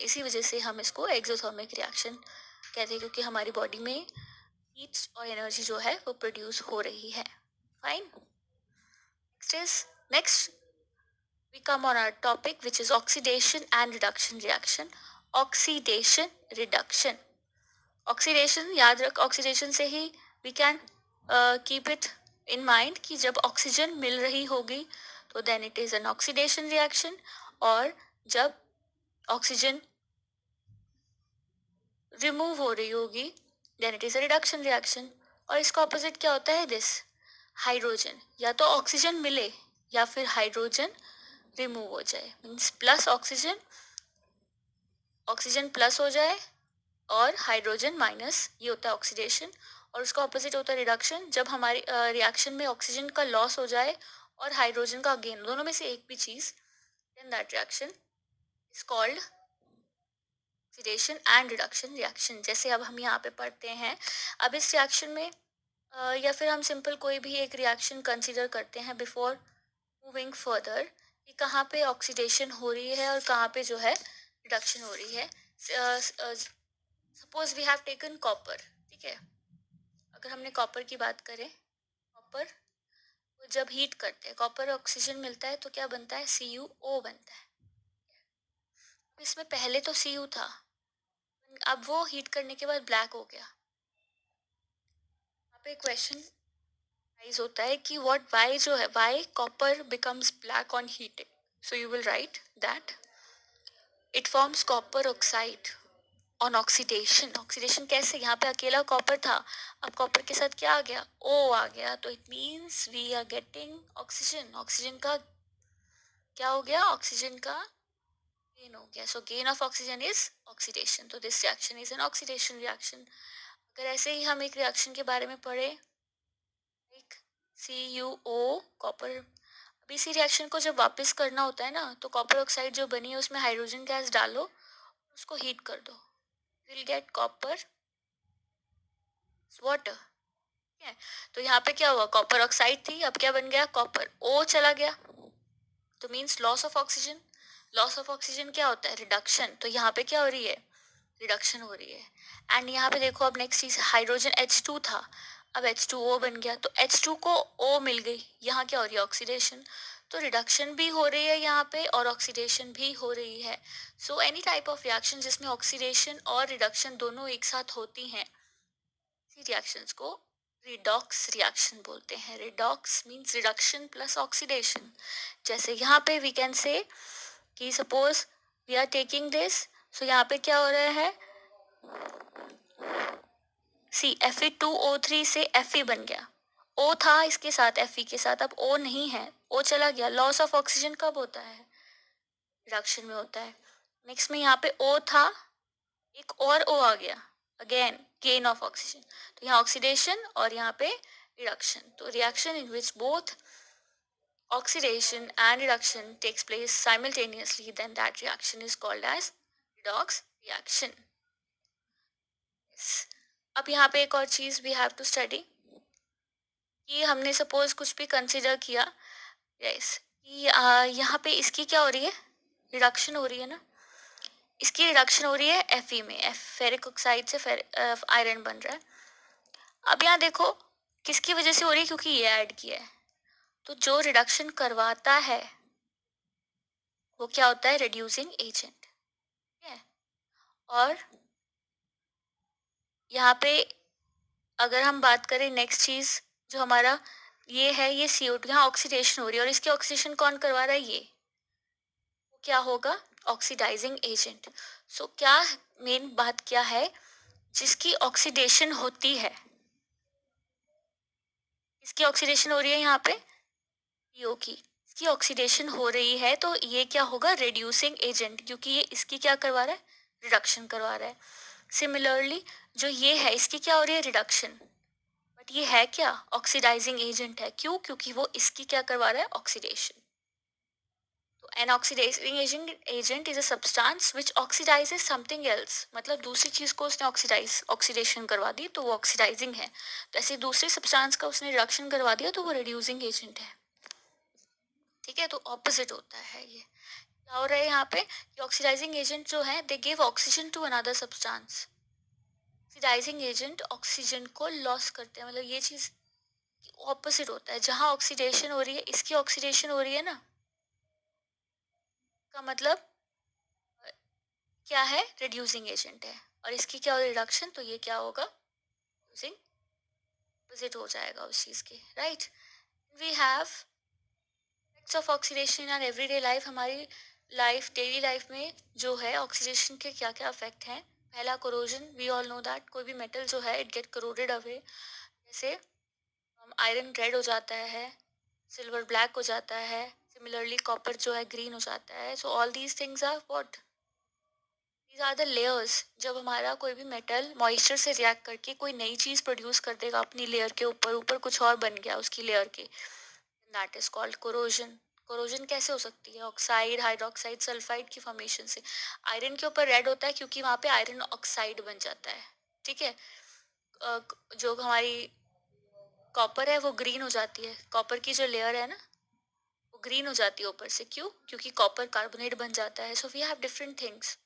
इसी वजह से हम इसको एक्सोथर्मिक रिएक्शन कहते हैं, क्योंकि हमारी बॉडी में हीट और एनर्जी जो है वो प्रोड्यूस हो रही है. Fine. Next we come on our topic, which is oxidation and reduction reaction. Oxidation reduction. Oxidation, याद रख, oxidation से ही we can keep it in mind कि जब ऑक्सीजन मिल रही होगी तो then it is an oxidation reaction, और जब ऑक्सीजन रिमूव हो रही होगी then it is a reduction reaction. और इसका ऑपोजिट क्या होता है? दिस हाइड्रोजन, या तो ऑक्सीजन मिले या फिर हाइड्रोजन रिमूव हो जाए, means plus oxygen, oxygen plus हो जाए और हाइड्रोजन माइनस, ये होता है ऑक्सीडेशन. और उसका ऑपोजिट होता है रिडक्शन, जब हमारी रिएक्शन में ऑक्सीजन का लॉस हो जाए और हाइड्रोजन का गेन, दोनों में से एक भी चीज, then that reaction is called oxidation and reduction reaction. जैसे अब हम यहाँ पे पढ़ते हैं, अब इस रिएक्शन में या फिर हम सिंपल कोई भी एक रिएक्शन कंसीडर करते हैं बिफोर मूविंग फर्दर, कि कहाँ पे ऑक्सीडेशन हो रही है और कहाँ पे जो है रिडक्शन हो रही है. Suppose we have taken copper. ठीक है, अगर हमने कॉपर की बात करें, कॉपर को जब हीट करते हैं, कॉपर ऑक्सीजन मिलता है तो क्या बनता है? CuO बनता है. इसमें पहले तो Cu था, अब वो हीट करने के बाद ब्लैक हो गया. यहाँ पे क्वेश्चन राइज होता है कि वाई जो है, Y copper becomes black on heating. So you will write that it forms copper oxide on oxidation. Oxidation कैसे? यहाँ पे अकेला कॉपर था, अब कॉपर के साथ क्या आ गया? O आ गया. तो it means we are getting oxygen. Oxygen का क्या हो गया? ऑक्सीजन का गेन हो गया. So gain of oxygen is oxidation. तो this reaction is an oxidation reaction. अगर ऐसे ही हम एक रिएक्शन के बारे में पढ़े, एक CuO कॉपर, अब इसी रिएक्शन को जब वापस करना होता है ना, तो कॉपर ऑक्साइड जो बनी है उसमें हाइड्रोजन गैस डालो, उसको हीट कर दो, विल गेट कॉपर वाटर. तो यहाँ पे क्या हुआ? कॉपर ऑक्साइड थी, अब क्या बन गया? कॉपर. O चला गया, तो means loss of oxygen. Loss of oxygen क्या होता है? रिडक्शन. तो यहाँ पे क्या हो रही है? रिडक्शन हो रही है. एंड यहाँ पे देखो, अब नेक्स्ट चीज, हाइड्रोजन H2 था, अब H2O बन गया, तो H2 को O मिल गई, यहाँ क्या हो रही है? ऑक्सीडेशन. तो रिडक्शन भी हो रही है यहाँ पे और ऑक्सीडेशन भी हो रही है. So any type of reaction जिसमें ऑक्सीडेशन और रिडक्शन दोनों एक साथ होती हैं, इसी रिएक्शंस को रिडॉक्स रिएक्शन बोलते हैं. Redox means reduction plus oxidation. जैसे यहाँ पे वी कैन से कि suppose we are taking this, so यहाँ पे क्या हो रहा है? Fe2O3 से Fe बन गया. O था इसके साथ, Fe के साथ, अब O नहीं है, O चला गया. लॉस ऑफ ऑक्सीजन कब होता है? रिडक्शन में होता है. नेक्स्ट में यहाँ पे O था, एक और O आ गया, अगेन गेन ऑफ ऑक्सीजन. तो यहाँ ऑक्सीडेशन और यहाँ पे रिडक्शन. तो reaction in which both oxidation and reduction takes place simultaneously, then that reaction is called as redox reaction. Yes. अब यहाँ पे एक और चीज we have to study, कि हमने सपोज कुछ भी कंसिडर किया, यस, कि यहाँ पे इसकी क्या हो रही है? रिडक्शन हो रही है ना. इसकी रिडक्शन हो रही है Fe में, फेरिक ऑक्साइड से आयरन बन रहा है. अब यहाँ देखो किसकी वजह से हो रही है? क्योंकि ये ऐड किया है. तो जो रिडक्शन करवाता है वो क्या होता है? Reducing agent. और यहाँ पे अगर हम बात करें नेक्स्ट चीज जो हमारा ये है, ये CO2, यहाँ ऑक्सीडेशन हो रही है और इसकी ऑक्सीडेशन कौन करवा रहा है? ये. वो क्या होगा? Oxidising agent. सो क्या मेन बात क्या है जिसकी ऑक्सीडेशन होती है? इसकी ऑक्सीडेशन हो रही है यहाँ पे CO की, इसकी ऑक्सीडेशन हो रही है, तो ये क्या होगा? रिड्यूसिंग एजेंट, क्योंकि ये इसकी क्या करवा रहा है? रिडक्शन करवा रहा है. सिमिलरली जो ये है, इसकी क्या हो रही है? रिडक्शन. बट ये है क्या? ऑक्सीडाइजिंग एजेंट है. क्यों? क्योंकि वो इसकी क्या करवा रहा है? ऑक्सीडेशन. तो an oxidising agent is a substance which oxidises something else. मतलब दूसरी चीज को उसने ऑक्सीडेशन करवा दी तो वो ऑक्सीडाइजिंग है. तो ऐसे दूसरी सब्सटेंस का उसने रिडक्शन करवा दिया तो वो रिड्यूसिंग एजेंट है. ठीक है, तो ऑपोजिट होता है ये. क्या हो रहा है यहाँ पे कि ऑक्सीडाइजिंग एजेंट जो है they give oxygen to another substance. Oxidizing agent oxygen को लॉस करते हैं, मतलब ये चीज ऑपोजिट होता है। जहाँ ऑक्सीडेशन हो रही है, इसकी ऑक्सीडेशन हो रही है ना, का मतलब क्या है, रिड्यूसिंग एजेंट है। और इसकी क्या हो, रिडक्शन, तो ये क्या होगा, यूजिंग, ऑपोजिट हो जाएगा उस चीज के, right. We have effects of oxidation in our everyday life. हमारी लाइफ, डेली लाइफ में जो है ऑक्सीडेशन के क्या क्या इफेक्ट हैं। पहला, corrosion, we all know that कोई भी मेटल जो है इट गेट करोडेड अवे। जैसे आयरन रेड हो जाता है, सिल्वर ब्लैक हो जाता है, सिमिलरली कॉपर जो है ग्रीन हो जाता है। So all these things are what, these are the layers. जब हमारा कोई भी मेटल मॉइस्चर से रिएक्ट करके कोई नई चीज प्रोड्यूस कर देगा अपनी लेयर के ऊपर, ऊपर कुछ और बन गया उसकी लेयर के, that is called corrosion. Corrosion कैसे हो सकती है, ऑक्साइड, हाइड्रोक्साइड, सल्फाइड की फॉर्मेशन से। आयरन के ऊपर रेड होता है क्योंकि वहां पे आयरन ऑक्साइड बन जाता है, ठीक है। जो हमारी कॉपर है वो ग्रीन हो जाती है, कॉपर की जो लेयर है ना वो ग्रीन हो जाती है ऊपर से, क्यों, क्योंकि कॉपर कार्बोनेट बन जाता है। So we have different things.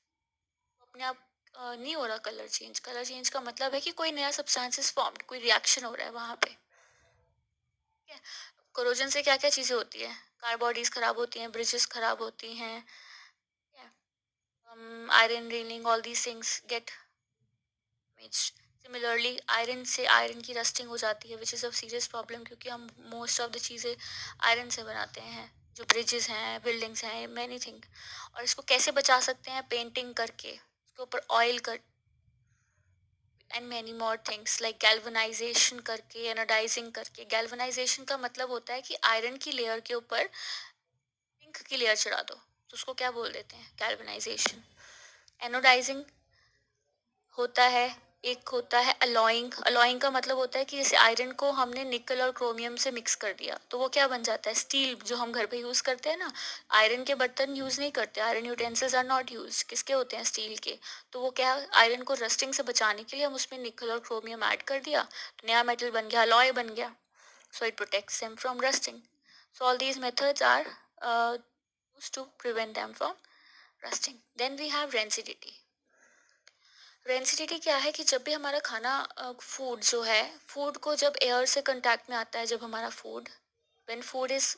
अपने आप नहीं हो रहा कलर चेंज। कलर चेंज का मतलब है कि कोई नया सब्सटेंसेस फॉर्म्ड, कोई रिएक्शन हो रहा है वहां पे, ठीक है। कोरोजन से क्या क्या चीजें होती है, कार बॉडीज खराब होती हैं, ब्रिजेस खराब होती हैं, iron railing, all these things get damaged. Similarly iron से, आयरन की रस्टिंग हो जाती है which is a serious problem, क्योंकि हम मोस्ट ऑफ द चीज़ें आयरन से बनाते हैं, जो ब्रिजेस हैं, बिल्डिंग्स हैं, मैनी थिंग। और इसको कैसे बचा सकते हैं, पेंटिंग करके, उसके ऊपर ऑयल कर, and many more things like galvanization करके, एनोडाइजिंग करके। गैल्वनाइजेशन का मतलब होता है कि आयरन की लेयर के ऊपर पिंक की लेयर चढ़ा दो, तो उसको क्या बोल देते हैं, गैल्वनाइजेशन। एनोडाइजिंग होता है, एक होता है अलॉइंग। अलॉइंग का मतलब होता है कि जैसे आयरन को हमने निकल और क्रोमियम से मिक्स कर दिया तो वो क्या बन जाता है, स्टील, जो हम घर पे यूज करते हैं ना। आयरन के बर्तन यूज नहीं करते, iron utensils are not use, किसके होते हैं, स्टील के। तो वो क्या, आयरन को रस्टिंग से बचाने के लिए हम उसमें निकल और क्रोमियम ऐड कर दिया, तो नया मेटल बन गया, अलॉय बन गया। So it protects them from rusting. So all these methods are used to prevent them from rusting. Then we have rancidity. Rancidity क्या है कि जब भी हमारा खाना, फूड जो है, फूड को जब एयर से कांटेक्ट में आता है, जब हमारा food, when food is,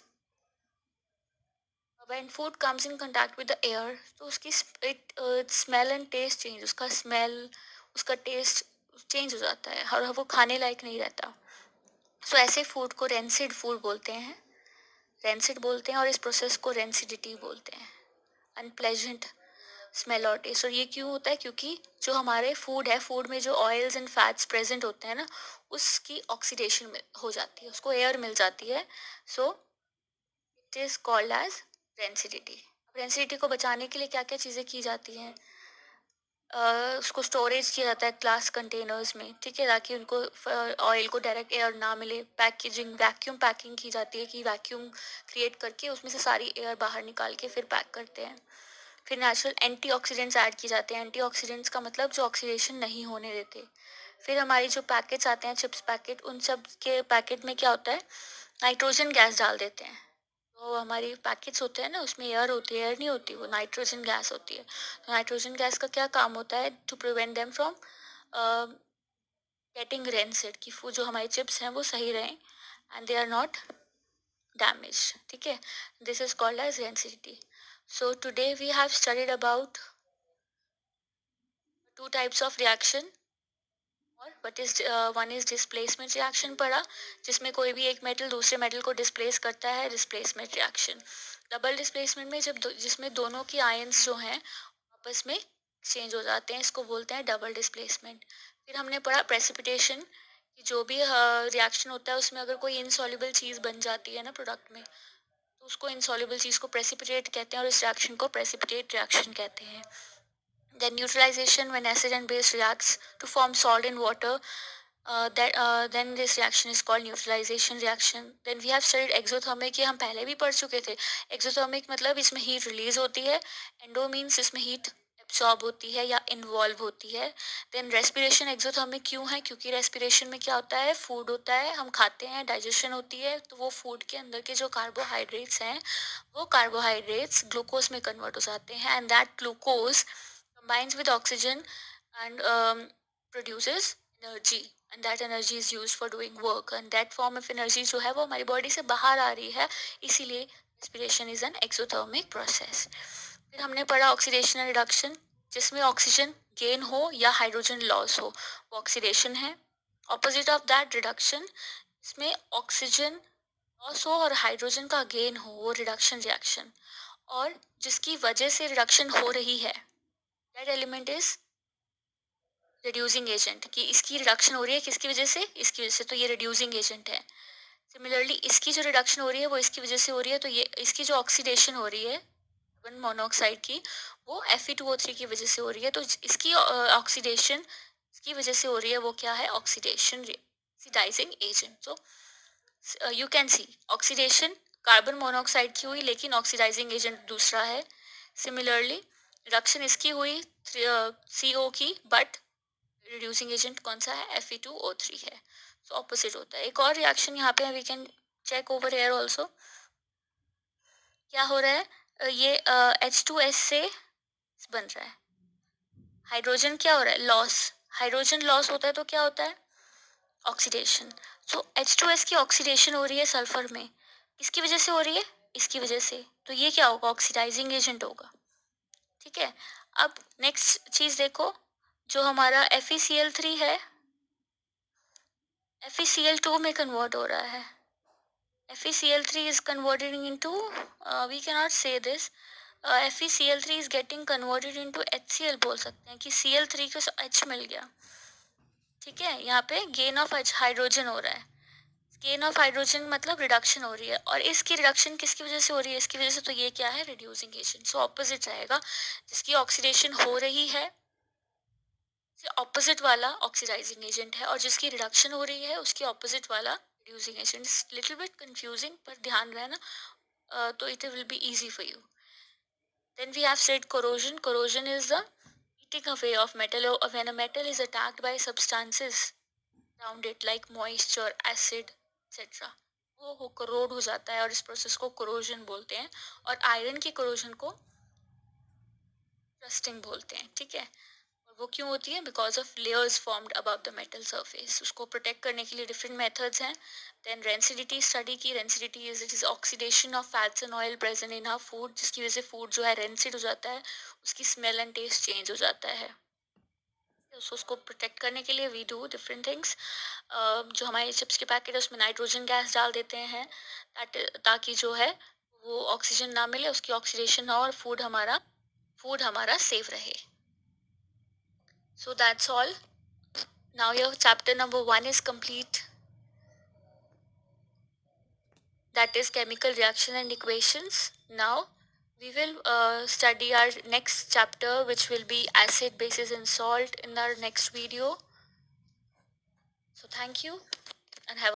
when food comes in contact with the air, तो उसकी स्मेल एंड टेस्ट चेंज, उसका स्मेल, उसका टेस्ट चेंज हो जाता है और वो खाने लायक नहीं रहता। सो ऐसे फूड को रेंसिड फूड बोलते हैं, रेंसिड बोलते हैं, और इस प्रोसेस को रेंसिडिटी बोलते हैं, अनप्लेजेंट स्मेल और टेस्ट। और ये क्यों होता है, क्योंकि जो हमारे फूड है, फूड में जो ऑयल्स एंड फैट्स प्रेजेंट होते हैं ना, उसकी ऑक्सीडेशन में हो जाती है, उसको एयर मिल जाती है। So it is called as rancidity. Rancidity को बचाने के लिए क्या क्या चीज़ें की जाती हैं, उसको स्टोरेज किया जाता है ग्लास कंटेनर्स में, ठीक है, ताकि उनको ऑयल को डायरेक्ट एयर ना मिले। पैकेजिंग, वैक्यूम पैकिंग की जाती है कि वैक्यूम क्रिएट करके उसमें से सारी एयर बाहर निकाल के फिर पैक करते हैं। फिर नेचुरल एंटीऑक्सीडेंट्स ऐड किए जाते हैं। एंटीऑक्सीडेंट्स का मतलब जो ऑक्सीडेशन नहीं होने देते। फिर हमारी जो पैकेट्स आते हैं, चिप्स पैकेट, उन सब के पैकेट में क्या होता है, नाइट्रोजन गैस डाल देते हैं। तो हमारी पैकेट्स होते हैं ना, उसमें एयर होती है, एयर नहीं होती, वो नाइट्रोजन गैस होती है। तो नाइट्रोजन गैस का क्या काम होता है, to prevent them from getting rancid, कि जो हमारे चिप्स हैं वो सही रहें and they are not damage, ठीक है। This is called as rancidity. So today we have studied about two types of reaction, और what is one is displacement reaction पढ़ा, जिसमें कोई भी एक मेटल दूसरे मेटल को डिस्प्लेस करता है, डिस्प्लेसमेंट रिएक्शन। डबल डिस्प्लेसमेंट में जब जिसमें दोनों की आयंस जो हैं आपस में एक्सचेंज हो जाते हैं, इसको बोलते हैं डबल डिस्प्लेसमेंट। फिर हमने पढ़ा प्रेसिपिटेशन, कि जो भी रिएक्शन होता है उसमें अगर कोई इनसॉल्युबल चीज़ बन जाती है ना प्रोडक्ट में, तो उसको इनसॉल्युबल चीज़ को प्रेसिपिटेट कहते हैं, और इस रिएक्शन को प्रेसिपिटेट रिएक्शन कहते हैं। Then neutralization, when acid and base reacts to form salt and water, then this reaction is called neutralization reaction. Then we have studied exothermic, ये हम पहले भी पढ़ चुके थे। exothermic मतलब इसमें heat release होती है, endo means इसमें heat एब्सॉर्ब होती है या इन्वॉल्व होती है। देन रेस्पिरेशन एक्सोथर्मिक क्यों है? क्योंकि रेस्पिरेशन में क्या होता है, फूड होता है, हम खाते हैं, डाइजेशन होती है, तो वो फूड के अंदर के जो कार्बोहाइड्रेट्स हैं वो कार्बोहाइड्रेट्स ग्लूकोज में कन्वर्ट हो जाते हैं, and that glucose combines with oxygen and produces energy, and that energy is used for doing work, and that form of energy जो है वो हमारी बॉडी से बाहर आ रही है, इसीलिए respiration is an exothermic process। फिर हमने पढ़ा ऑक्सीडेशन रिडक्शन, जिसमें ऑक्सीजन गेन हो या हाइड्रोजन लॉस हो, वो ऑक्सीडेशन है। ऑपोजिट ऑफ दैट रिडक्शन, इसमें ऑक्सीजन लॉस हो और हाइड्रोजन का गेन हो, वो रिडक्शन रिएक्शन। और जिसकी वजह से रिडक्शन हो रही है, that element is reducing agent, कि इसकी रिडक्शन हो रही है किसकी वजह से, इसकी वजह से, तो ये रिड्यूसिंग एजेंट है। सिमिलरली इसकी जो रिडक्शन हो रही है वो इसकी वजह से हो रही है, तो ये इसकी जो ऑक्सीडेशन हो रही है कार्बन मोनोऑक्साइड की, वो Fe2O3 की वजह से हो रही है, तो इसकी ऑक्सीडेशन इसकी वजह से हो रही है, वो क्या है, ऑक्सीडेशन ऑक्सीडाइजिंग एजेंट। तो you can see oxidation carbon monoxide की हुई, लेकिन ऑक्सीडाइजिंग एजेंट दूसरा है। सिमिलरली रिडक्शन इसकी हुई CO की, बट रिड्यूसिंग एजेंट कौन सा है, Fe2O3 है। सो ऑपोजिट होता है। एक और रिएक्शन यहाँ पे we can check over here also. क्या हो रहा है, ये H2S से बन रहा है, हाइड्रोजन क्या हो रहा है, लॉस, हाइड्रोजन लॉस होता है तो क्या होता है, ऑक्सीडेशन। सो H2S की ऑक्सीडेशन हो रही है सल्फर में, किसकी वजह से हो रही है, इसकी वजह से, तो ये क्या होगा, ऑक्सीडाइजिंग एजेंट होगा। ठीक है। अब नेक्स्ट चीज देखो, जो हमारा FeCl3 है, FeCl2 में कन्वर्ट हो रहा है। FeCl3 is converted into, we cannot say this, FeCl3 is getting converted into HCl बोल सकते हैं, कि Cl3 को H मिल गया। ठीक है, यहाँ पे गेन ऑफ हाइड्रोजन हो रहा है, गेन ऑफ हाइड्रोजन मतलब रिडक्शन हो रही है, और इसकी रिडक्शन किसकी वजह से हो रही है, इसकी वजह से, तो ये क्या है, रिड्यूसिंग एजेंट। सो ऑपोजिट रहेगा, जिसकी ऑक्सीडेशन हो रही है ऑपोजिट वाला ऑक्सीडाइजिंग एजेंट है, और जिसकी रिडक्शन हो रही है उसकी ऑपोजिट वाला reducing agent. Little bit confusing, पर ध्यान रहना, तो it will be easy for you. Then we have said corrosion. Corrosion is the eating away of metal, or when a metal is attacked by substances around it like moisture, acid, etc. वो corrode हो जाता है, और इस process को corrosion बोलते हैं। और आयरन की corrosion को रस्टिंग बोलते हैं। ठीक है, और वो क्यों होती है, because of layers formed above the metal surface. उसको प्रोटेक्ट करने के लिए डिफरेंट मेथड्स हैं। देन रेंसिडिटी स्टडी की, rancidity is it is oxidation of fats and oil present in our food, जिसकी वजह से फूड जो है रेंसिड हो जाता है, उसकी स्मेल एंड टेस्ट चेंज हो जाता है। तो उसको प्रोटेक्ट करने के लिए वी डू डिफरेंट थिंग्स। जो हमारे चिप्स के पैकेट है उसमें नाइट्रोजन गैस डाल देते हैं, ताकि जो है वो ऑक्सीजन ना मिले, उसकी ऑक्सीडेशन ना हो, और फूड हमारा सेफ रहे। So that's all. Now your chapter number 1 is complete. That is chemical reaction and equations. Now we will study our next chapter, which will be acid, bases and salt, in our next video. So thank you and have